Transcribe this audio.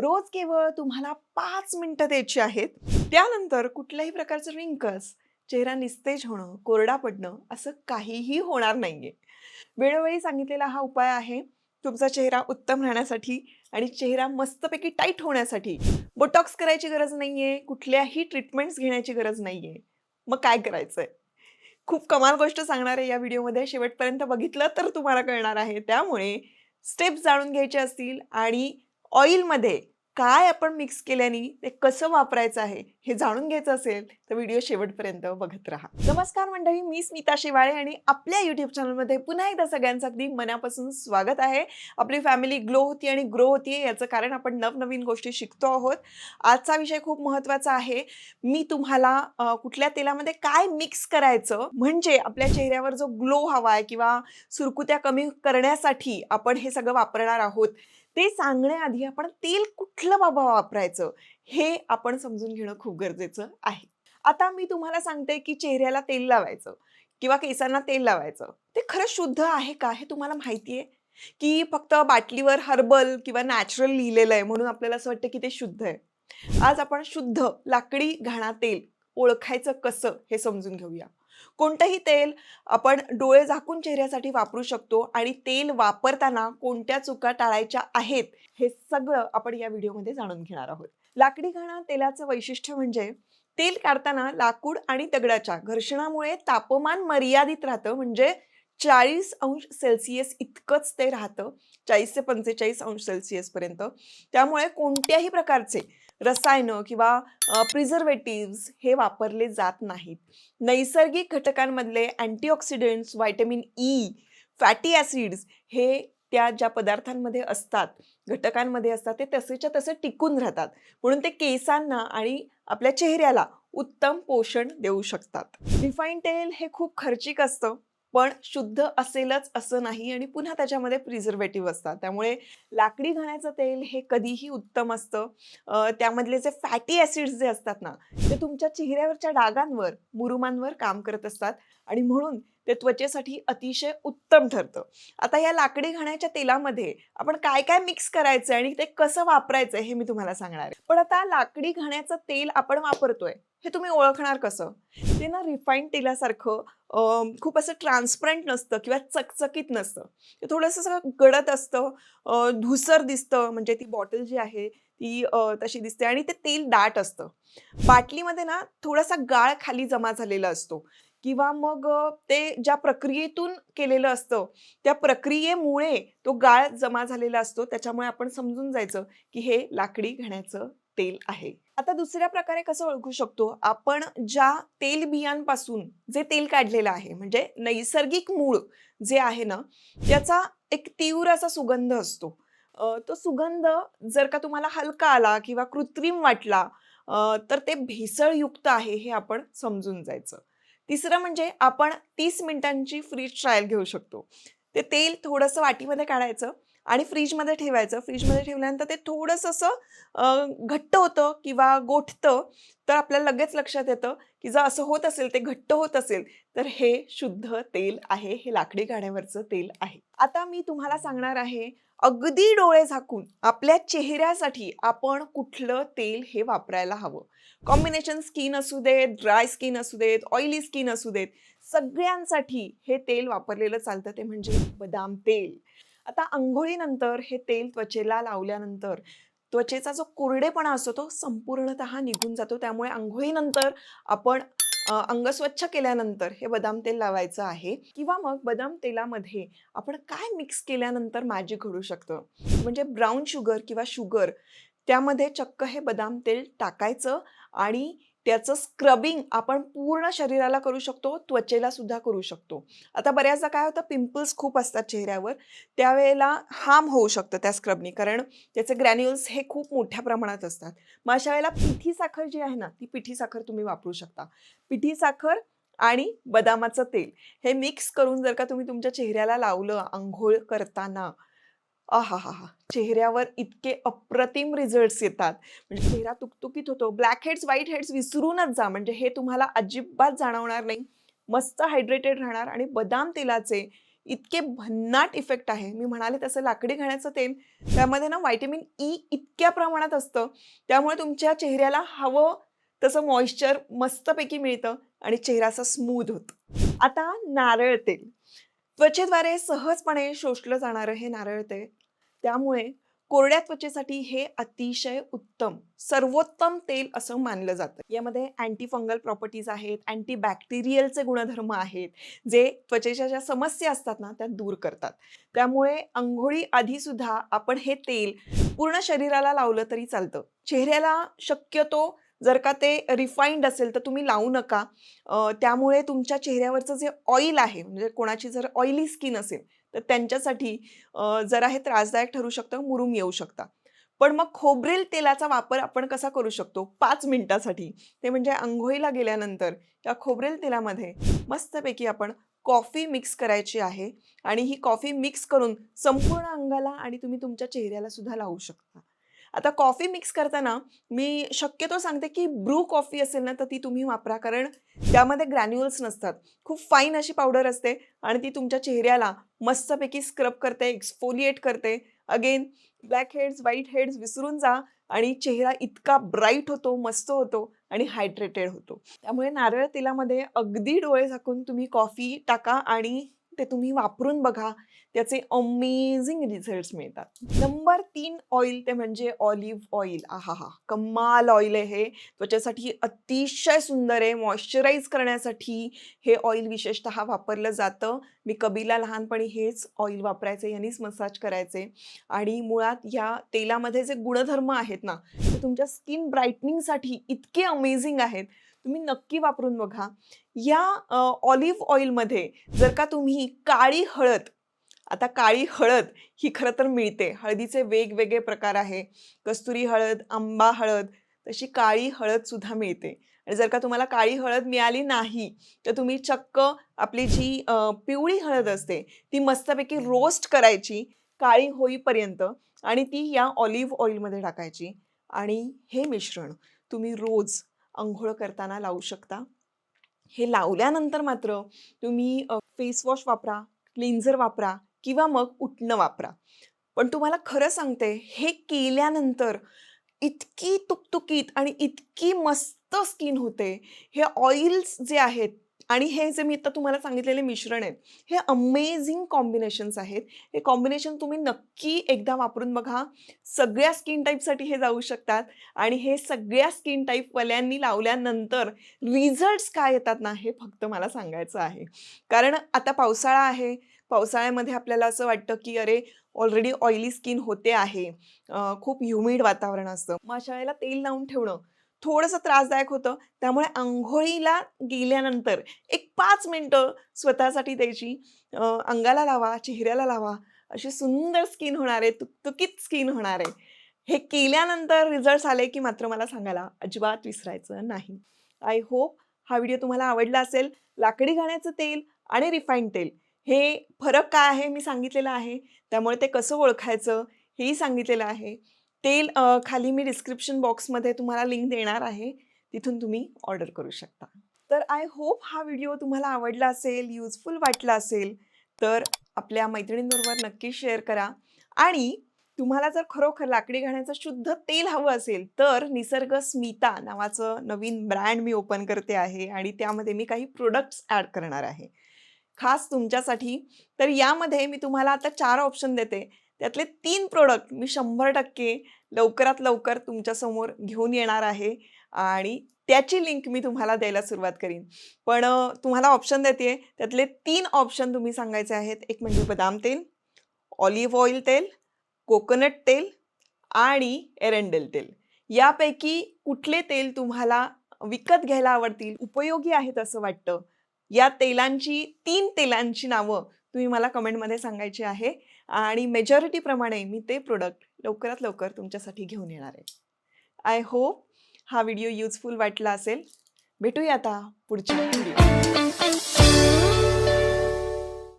रोज केवळ तुम्हाला 5 मिनिटं द्यायची आहेत. त्यानंतर कुठल्याही प्रकारचं रिंकल्स, चेहरा निस्तेज होणं, कोरडा पडणं असं काहीही होणार नाहीये. वेळोवेळी सांगितलेला हा उपाय आहे तुमचा चेहरा उत्तम राहण्यासाठी आणि चेहरा मस्तपैकी टाईट होण्यासाठी. बोटॉक्स करायची गरज नाहीये, कुठल्याही ट्रीटमेंट्स घेण्याची गरज नाहीये. मग काय करायचंय? खूप कमाल गोष्ट सांगणार आहे या व्हिडिओमध्ये. शेवटपर्यंत बघितलं तर तुम्हाला कळणार आहे. त्यामुळे स्टेप्स जाणून घ्यायचे असतील आणि ऑइलमध्ये काय आपण मिक्स केल्याने ते कसं वापरायचं आहे हे जाणून घ्यायचं असेल तर व्हिडिओ शेवटपर्यंत बघत राहा. नमस्कार मंडळी, मी स्मिता शिवाळे आणि आपल्या यूट्यूब चॅनलमध्ये पुन्हा एकदा सगळ्यांचं अगदी मनापासून स्वागत आहे. आपली फॅमिली ग्लो होती आणि ग्रो होती याचं कारण आपण नवनवीन गोष्टी शिकतो आहोत. आजचा विषय खूप महत्त्वाचा आहे. मी तुम्हाला कुठल्या तेलामध्ये काय मिक्स करायचं म्हणजे आपल्या चेहऱ्यावर जो ग्लो हवा आहे किंवा सुरकुत्या कमी करण्यासाठी आपण हे सगळं वापरणार आहोत ते सांगण्याआधी आपण तेल कुठलं बाबा वापरायचं हे आपण समजून घेणं खूप गरजेचं आहे. आता मी तुम्हाला सांगते की चेहऱ्याला तेल लावायचं किंवा केसांना तेल लावायचं ते खरं शुद्ध आहे का हे तुम्हाला माहिती आहे की फक्त बाटलीवर हर्बल किंवा नॅचरल लिहिलेलं आहे म्हणून आपल्याला असं वाटतं की ते शुद्ध आहे. आज आपण शुद्ध लाकडी घाणा तेल ओळखायचं कसं हे समजून घेऊया. कोणतंही तेल आपण डोळे झाकून चेहऱ्यासाठी वापरू शकतो आणि तेल वापरताना कोणत्या चुका टाळायच्या आहेत हे सगळं आपण या व्हिडिओमध्ये जाणून घेणार आहोत. लाकडी घाणा तेलाचं वैशिष्ट्य म्हणजे तेल काढताना लाकूड आणि दगडाच्या घर्षणामुळे तापमान मर्यादित राहतं, म्हणजे 40 अंश सेल्सिअस इतकंच ते राहतं, 40 ते 45 अंश सेल्सिअस पर्यंत. त्यामुळे कोणत्याही प्रकारचे रसायनं किंवा प्रिझर्वेटिव्स हे वापरले जात नाहीत. नैसर्गिक घटकांमधले antioxidants, vitamin E, fatty acids हे त्या ज्या पदार्थांमध्ये असतात, घटकांमध्ये असतात ते तसेच्या तसे टिकून राहतात. म्हणून ते केसांना आणि आपल्या चेहऱ्याला उत्तम पोषण देऊ शकतात. रिफाईंड तेल हे खूप खर्चिक असतं, पण शुद्ध असेलच असं नाही आणि पुन्हा त्याच्यामध्ये प्रिझर्वेटिव्ह असतात. त्यामुळे लाकडी घाण्याचं तेल हे कधीही उत्तम असतं. त्यामधले जे फॅटी ॲसिड्स जे असतात ना, ते तुमच्या चेहऱ्यावरच्या डागांवर, मुरुमांवर काम करत असतात आणि म्हणून ते त्वचेसाठी अतिशय उत्तम ठरतं. आता या लाकडी घाण्याच्या तेलामध्ये आपण काय काय मिक्स करायचं आणि ते कसं वापरायचं हे मी तुम्हाला सांगणार आहे. पण आता लाकडी घाण्याचं तेल आपण वापरतोय हे तुम्ही ओळखणार कसं? ते ना रिफाईंड तेलासारखं खूप असं ट्रान्सपरंट नसतं किंवा चकचकीत नसतं. ते थोडंसं असं गडद असतं, धूसर दिसतं, म्हणजे ती बॉटल जी आहे ती तशी दिसते आणि ते तेल दाट असतं. बाटलीमध्ये ना थोडासा गाळ खाली जमा झालेला असतो किंवा मग ते ज्या प्रक्रियेतून केलेलं असतं त्या प्रक्रियेमुळे तो गाळ जमा झालेला असतो. त्याच्यामुळे आपण समजून जायचं की हे लाकडी घाण्याचं तेल आहे. आता दुसऱ्या प्रकारे कसं ओळखू शकतो? आपण ज्या तेलबियांपासून जे तेल काढलेलं आहे म्हणजे नैसर्गिक मूळ जे आहे ना, त्याचा एक तीव्र असा सुगंध असतो. तो सुगंध जर का तुम्हाला हलका आला किंवा कृत्रिम वाटला तर ते भेसळयुक्त आहे हे आपण समजून जायचं. तिसरं म्हणजे आपण 30 मिनिटांची फ्रीज ट्रायल घेऊ शकतो. ते तेल थोडंसं वाटीमध्ये काढायचं आणि फ्रीजमध्ये ठेवायचं. फ्रीजमध्ये ठेवल्यानंतर ते थोडंसं असं घट्ट होतं किंवा गोठतं, तर आपल्याला लगेच लक्षात येतं की जर असं होत असेल, ते घट्ट होत असेल, तर हे शुद्ध तेल आहे, हे लाकडी घाण्यावरचं तेल आहे. आता मी तुम्हाला सांगणार आहे, अगदी डोळे झाकून आपल्या चेहऱ्यासाठी आपण कुठलं तेल हे वापरायला हवं. कॉम्बिनेशन स्किन असू देत, ड्राय स्किन असू देत, ऑइली स्किन असू देत, सगळ्यांसाठी हे तेल वापरलेलं चालतं, ते म्हणजे बदाम तेल. आता अंघोळीनंतर हे तेल त्वचेला लावल्यानंतर त्वचेचा जो कोरडेपणा असतो तो संपूर्णतः निघून जातो. त्यामुळे अंघोळीनंतर आपण अंग स्वच्छ केल्यानंतर हे बदाम तेल लावायचं आहे किंवा मग बदाम तेलामध्ये आपण काय मिक्स केल्यानंतर मॅजिक घडू शकतं म्हणजे ब्राऊन शुगर किंवा शुगर, त्यामध्ये चक्क हे बदाम तेल टाकायचं आणि त्याचं स्क्रबिंग आपण पूर्ण शरीराला करू शकतो, त्वचेला सुद्धा करू शकतो. आता बऱ्याचदा काय होतं, पिंपल्स खूप असतात चेहऱ्यावर, त्यावेळेला हार्म होऊ शकतं त्या स्क्रबनी, कारण त्याचे ग्रॅन्युल्स हे खूप मोठ्या प्रमाणात असतात. मग अशा वेळेला पिठी साखर जी आहे ना, ती पिठी साखर तुम्ही वापरू शकता. पिठी साखर आणि बदामाचं तेल हे मिक्स करून जर का तुम्ही तुमच्या चेहऱ्याला लावलं अंघोळ करताना, आहाहाहा! चेहऱ्यावर इतके अप्रतिम रिझल्ट्स येतात. म्हणजे चेहरा तुकतुकीत होतो. ब्लॅक हेड्स, व्हाईट हेड्स विसरूनच जा. म्हणजे हे तुम्हाला अजिबात जाणवणार नाही. मस्त हायड्रेटेड राहणार आणि बदाम तेलाचे इतके भन्नाट इफेक्ट आहे. मी म्हणाले तसं लाकडी घाण्याचं तेल त्यामध्ये ना व्हिटॅमिन ई इतक्या प्रमाणात असतं, त्यामुळे तुमच्या चेहऱ्याला हवं तसं मॉइश्चर मस्तपैकी मिळतं आणि चेहरा असा स्मूथ होतो. आता नारळ तेल. त्वचेद्वारे सहजपणे शोषलं जाणारं हे नारळ तेल, त्यामुळे कोरड्या त्वचेसाठी हे अतिशय उत्तम, सर्वोत्तम तेल असं मानलं जातं. यामध्ये अँटी फंगल प्रॉपर्टीज आहेत, अँटी बॅक्टेरियलचे गुणधर्म आहेत, जे त्वचेच्या ज्या समस्या असतात ना त्या दूर करतात. त्यामुळे अंघोळी आधी सुद्धा आपण हे तेल पूर्ण शरीराला लावलं तरी चालतं. चेहऱ्याला शक्यतो जर का ते रिफाईंड असेल तर तुम्ही लावू नका. त्यामुळे तुमच्या चेहऱ्यावरचं जे ऑइल आहे, म्हणजे कोणाची जर ऑइली स्किन असेल तर त्यांच्यासाठी जरा हे त्रासदायक ठरू शकतं, मुरूम येऊ शकता. पण मग खोबरेल तेलाचा वापर आपण कसा करू शकतो 5 मिनिटासाठी, ते म्हणजे अंघोळीला गेल्यानंतर त्या खोबरेल तेलामध्ये मस्तपैकी आपण कॉफी मिक्स करायची आहे आणि ही कॉफी मिक्स करून संपूर्ण अंगाला आणि तुम्ही तुमच्या चेहऱ्याला सुद्धा लावू शकता. आता कॉफी मिक्स करताना मी शक्यतो सांगते की ब्रू कॉफी असेल ना तर ती तुम्ही वापरा, कारण त्यामध्ये ग्रॅन्युअल्स नसतात. खूप फाईन अशी पावडर असते आणि ती तुमच्या चेहऱ्याला मस्तपैकी स्क्रब करते, एक्सफोलिएट करते. Again black heads, white heads विसरून जा आणि चेहरा इतका ब्राईट होतो, मस्त होतो आणि हायड्रेटेड होतो. त्यामुळे नारळ तेलामध्ये अगदी डोळे झाकून तुम्ही कॉफी टाका आणि ते तुम्ही वापरून बघा. त्याचे अमेझिंग रिझल्ट्स मिळतात. नंबर 3 ऑइल ते म्हणजे ऑलिव्ह ऑइल. आहाहा, कमाल ऑइल आहे हे. त्वचेसाठी अतिशय सुंदर आहे. मॉइश्चराईज करण्यासाठी हे ऑइल विशेषतः वापरलं जातं. मी कबीला लहानपणी हेच ऑइल वापरायचे, यांनीच मसाज करायचे आणि मुळात या तेलामध्ये जे गुणधर्म आहेत ना ते तुमच्या स्किन ब्राईटनिंगसाठी इतके अमेझिंग आहेत. तुम्ही नक्की वापरून बघा. या ऑलिव्ह ऑइलमध्ये जर का तुम्ही काळी हळद, आता काळी हळद ही खरं तर मिळते. हळदीचे वेगवेगळे प्रकार आहे. कस्तुरी हळद, आंबा हळद, तशी काळी हळद सुद्धा मिळते. आणि जर का तुम्हाला काळी हळद मिळाली नाही तर तुम्ही चक्क आपली जी पिवळी हळद असते ती मस्तपैकी रोस्ट करायची काळी होईपर्यंत आणि ती या ऑलिव्ह ऑइलमध्ये टाकायची आणि हे मिश्रण तुम्ही रोज अंघोळ करताना लावू शकता. हे लावल्यानंतर मात्र तुम्ही फेस वॉश वापरा, क्लिन्झर वापरा किंवा मग उटणं वापरा. पण तुम्हाला खरं सांगते, हे केल्यानंतर इतकी तुकतुकीत आणि इतकी मस्त स्किन होते. हे ऑइल्स जे आहेत आणि हे जे मी आता तुम्हाला सांगितलेले मिश्रण आहेत, हे अमेझिंग कॉम्बिनेशन्स आहेत. हे कॉम्बिनेशन तुम्ही नक्की एकदा वापरून बघा. सगळ्या स्किन टाईपसाठी हे जाऊ शकतात आणि हे सगळ्या स्किन टाईपवाल्यांनी लावल्यानंतर रिझल्ट्स काय येतात ना, हे फक्त मला सांगायचं आहे. कारण आता पावसाळा आहे. पावसाळ्यामध्ये आपल्याला असं वाटतं की अरे ऑलरेडी ऑइली स्किन होते आहे, खूप ह्युमिड वातावरण असतं. मग अशा वेळेला तेल लावून ठेवणं थोडंसं त्रासदायक होतं. त्यामुळे अंघोळीला गेल्यानंतर एक 5 मिनिटं स्वतःसाठी द्यायची. अंगाला लावा, चेहऱ्याला लावा. अशी सुंदर स्किन होणार आहे, तुकतुकीत स्किन होणार आहे. हे केल्यानंतर रिझल्ट्स आले की मात्र मला सांगायला अजिबात विसरायचं नाही. आय होप हा व्हिडिओ तुम्हाला आवडला असेल. लाकडी घाण्याचं तेल आणि रिफाईंड तेल हे फरक काय आहे मी सांगितलेलं आहे. त्यामुळे ते कसं ओळखायचं हेही सांगितलेलं आहे. तेल खाली मी डिस्क्रिप्शन बॉक्समध्ये तुम्हाला लिंक देणार आहे. तिथून तुम्ही ऑर्डर करू शकता. तर आय होप हा व्हिडिओ तुम्हाला आवडला असेल, युजफुल वाटला असेल. तर आपल्या मैत्रिणींबरोबर नक्की शेअर करा आणि तुम्हाला जर खरोखर लाकडी घाण्याचं शुद्ध तेल हवं असेल तर निसर्ग स्मिता नावाचं नवीन ब्रँड मी ओपन करते आहे आणि त्यामध्ये मी काही प्रोडक्ट्स ॲड करणार आहे खास तुमच्यासाठी. तर यामध्ये मी तुम्हाला आता 4 ऑप्शन देते. त्यातले 3 प्रोडक्ट मी 100% लवकरात लवकर तुमच्यासमोर घेऊन येणार आहे आणि त्याची लिंक मी तुम्हाला द्यायला सुरुवात करीन. पण तुम्हाला ऑप्शन देते, त्यातले 3 ऑप्शन तुम्ही सांगायचे आहेत. एक म्हणजे बदाम तेल, ऑलिव्ह ऑइल तेल, कोकोनट तेल आणि एरंडेल तेल. यापैकी कुठले तेल तुम्हाला विकत घ्यायला आवडतील, उपयोगी आहेत असं वाटतं? या तेलांची 3 तेलांची नावं तुम्ही मला कमेंटमध्ये सांगायची आहे आणि मेजॉरिटीप्रमाणे मी ते प्रोडक्ट लवकरात लवकर तुमच्यासाठी घेऊन येणार आहे. आय होप हा व्हिडिओ युजफुल वाटला असेल. भेटूया आता पुढच्या व्हिडिओ.